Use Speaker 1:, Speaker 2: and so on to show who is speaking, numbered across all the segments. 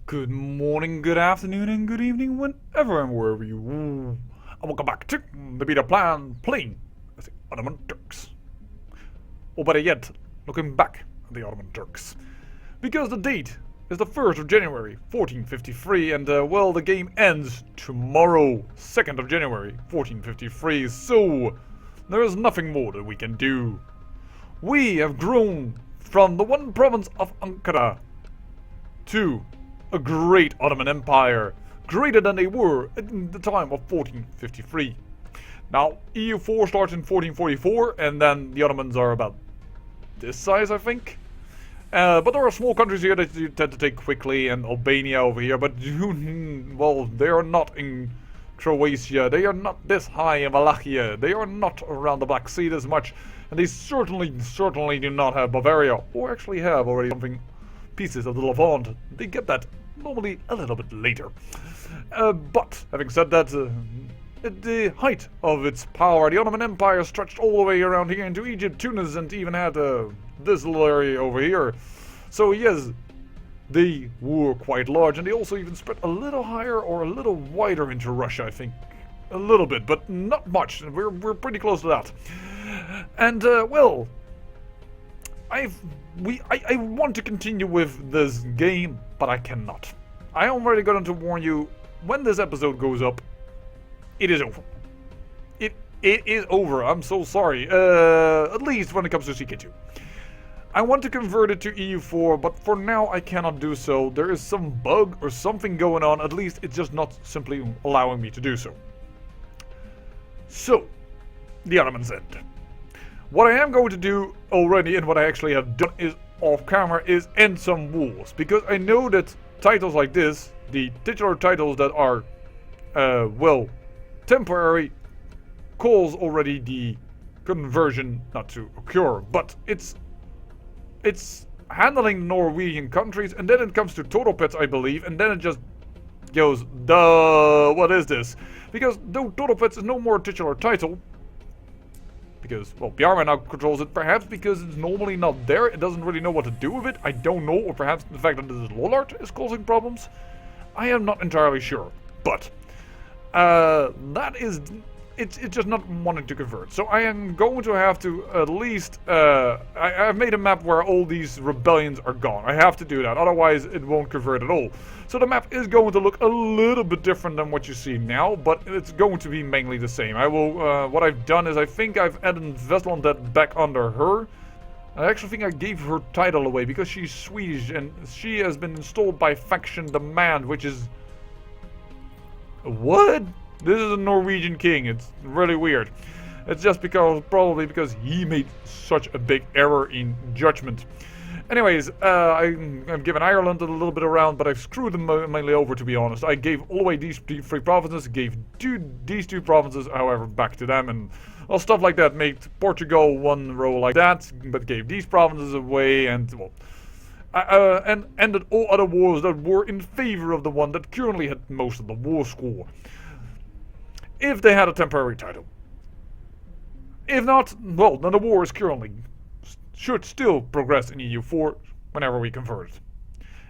Speaker 1: Good morning, good afternoon, and good evening, whenever and wherever you are. And welcome back to the beta plan playing as the Ottoman Turks. Or better yet, looking back at the Ottoman Turks. Because the date is the 1st of January, 1453, and well, the game ends tomorrow, 2nd of January, 1453, so there is nothing more that we can do. We have grown from the one province of Ankara to a great Ottoman Empire, greater than they were at the time of 1453. Now, EU4 starts in 1444, and then the Ottomans are about this size, I think. But there are small countries here that you tend to take quickly, and Albania over here, but well, they are not in Croatia, they are not this high in Wallachia, they are not around the Black Sea this much, and they certainly do not have Bavaria, or actually have already something pieces of the Levant. They get that normally a little bit later. But having said that, at the height of its power, the Ottoman Empire stretched all the way around here into Egypt, Tunis, and even had this little area over here. So yes, they were quite large, and they also even spread a little higher or a little wider into Russia, I think. A little bit, but not much. We're pretty close to that. And well, I want to continue with this game, but I cannot. I already got to warn you, when this episode goes up, it is over. It is over, I'm so sorry. At least when it comes to CK2. I want to convert it to EU4, but for now I cannot do so. There is some bug or something going on, at least it's just not simply allowing me to do so. So, the Ottomans end. What I am going to do already, and what I actually have done is off camera, is end some wars. Because I know that titles like this, the titular titles that are, well, temporary, cause already the conversion not to occur. But it's handling Norwegian countries, and then it comes to total pets, I believe, and then it just goes, duh, what is this? Because though total pets is no more a titular title, because, well, Bjarma now controls it, perhaps because it's normally not there, it doesn't really know what to do with it, I don't know, or perhaps the fact that this Lollard is causing problems, I am not entirely sure, but, that is, it's just not wanting to convert, so I am going to have to at least, I've made a map where all these rebellions are gone, I have to do that, otherwise it won't convert at all. So the map is going to look a little bit different than what you see now, but it's going to be mainly the same. I will, what I've done is I think I've added Vestlandet back under her. I actually think I gave her title away because she's Swedish and she has been installed by Faction Demand, which is... What? This is a Norwegian king, it's really weird. It's just because, probably because he made such a big error in judgment. Anyways, I've given Ireland a little bit around, but I've screwed them mainly over, to be honest. I gave all the way these three provinces, gave these two provinces, however, back to them, and well, stuff like that. Made Portugal one row like that, but gave these provinces away, and well, and ended all other wars that were in favor of the one that currently had most of the war score. If they had a temporary title. If not, well, then the war is currently... should still progress in EU4 whenever we convert it.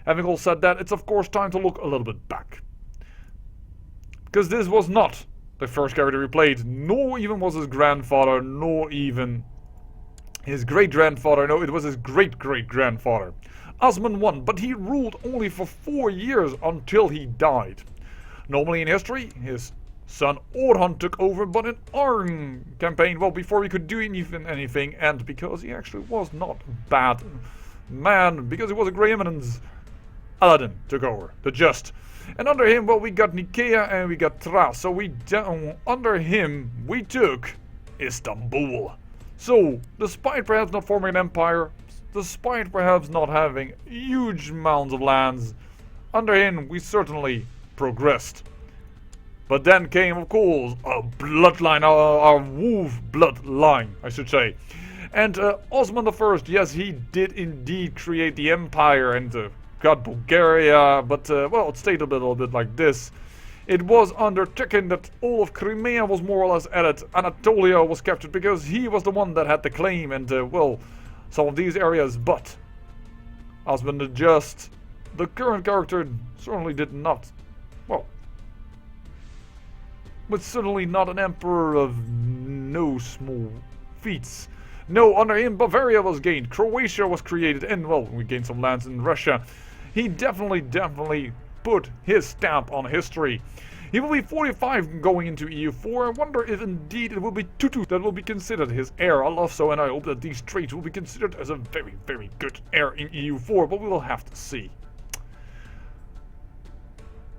Speaker 1: Having all said that, it's of course time to look a little bit back. Because this was not the first character we played, nor even was his grandfather, nor even his great-grandfather. No, it was his great-great-grandfather. Osman I, but he ruled only for 4 years until he died. Normally in history, his son Orhan took over, but in our campaign, well, before we could do even anything, and because he actually was not a bad man, because he was a Grey Eminence, Aladdin took over, the Just. And under him, well, we got Nicaea and we got Thras, so under him, we took Istanbul. So, despite perhaps not forming an empire, despite perhaps not having huge amounts of lands, under him, we certainly progressed. But then came, of course, a bloodline, our wolf bloodline, I should say. And Osman I, yes, he did indeed create the empire and got Bulgaria, but, well, it stayed a little bit like this. It was under Tekin that all of Crimea was more or less added. Anatolia was captured because he was the one that had the claim and, well, some of these areas, but Osman the Just the current character certainly did not, well, was certainly not an emperor of no small feats. No, under him Bavaria was gained, Croatia was created, and well, we gained some lands in Russia. He definitely put his stamp on history. He will be 45 going into EU4. I wonder if indeed it will be Tutu that will be considered his heir. I love so, and I hope that these traits will be considered as a very good heir in EU4, but we will have to see.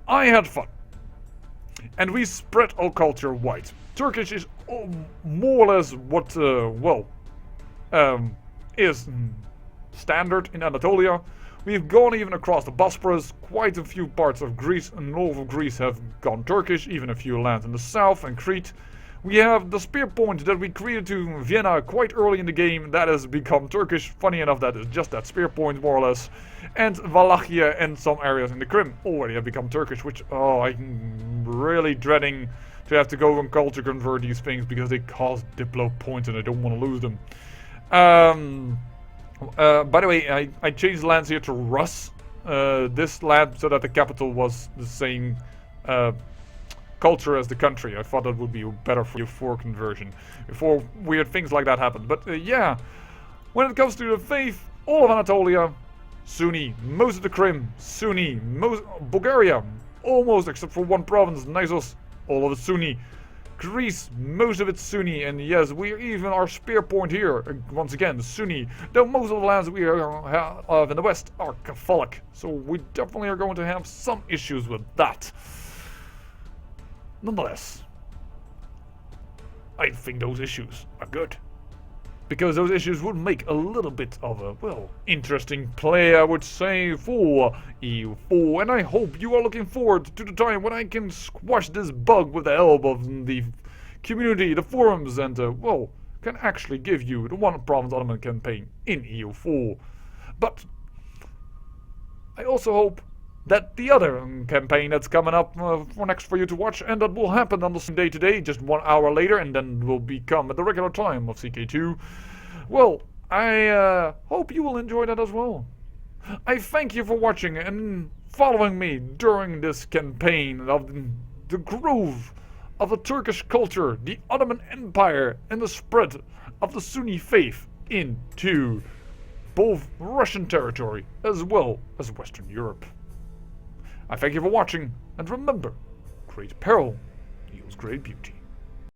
Speaker 1: I had fun. And we spread our culture wide. Turkish is more or less what, is standard in Anatolia. We've gone even across the Bosporus. Quite a few parts of Greece and north of Greece have gone Turkish, even a few lands in the south and Crete. We have the spear point that we created to Vienna quite early in the game. That has become Turkish. Funny enough, that is just that spear point, more or less. And Wallachia and some areas in the Krim already have become Turkish, which, oh, I'm really dreading to have to go and culture convert these things because they cost Diplo points and I don't want to lose them. By the way, I changed lands here to Rus. This land so that the capital was the same culture as the country. I thought that would be better for you for conversion before weird things like that happened. But yeah, when it comes to the faith, all of Anatolia, Sunni. Most of the Krim, Sunni. Most Bulgaria, almost except for one province, Nisos, all of it Sunni. Greece, most of it's Sunni, and yes, we even our spear point here, once again, Sunni. Though most of the lands we have in the west are Catholic, so we definitely are going to have some issues with that. Nonetheless, I think those issues are good. Because those issues would make a little bit of a, well, interesting play, I would say, for EU4. And I hope you are looking forward to the time when I can squash this bug with the help of the community, the forums, and, well, can actually give you the One-Province Ottoman campaign in EU4. But I also hope that the other campaign that's coming up for you to watch, and that will happen on the same day today, just 1 hour later, and then will become at the regular time of CK2. Well, I hope you will enjoy that as well. I thank you for watching and following me during this campaign of the growth of the Turkish culture, the Ottoman Empire, and the spread of the Sunni faith into both Russian territory as well as Western Europe. I thank you for watching, and remember, great peril yields great beauty.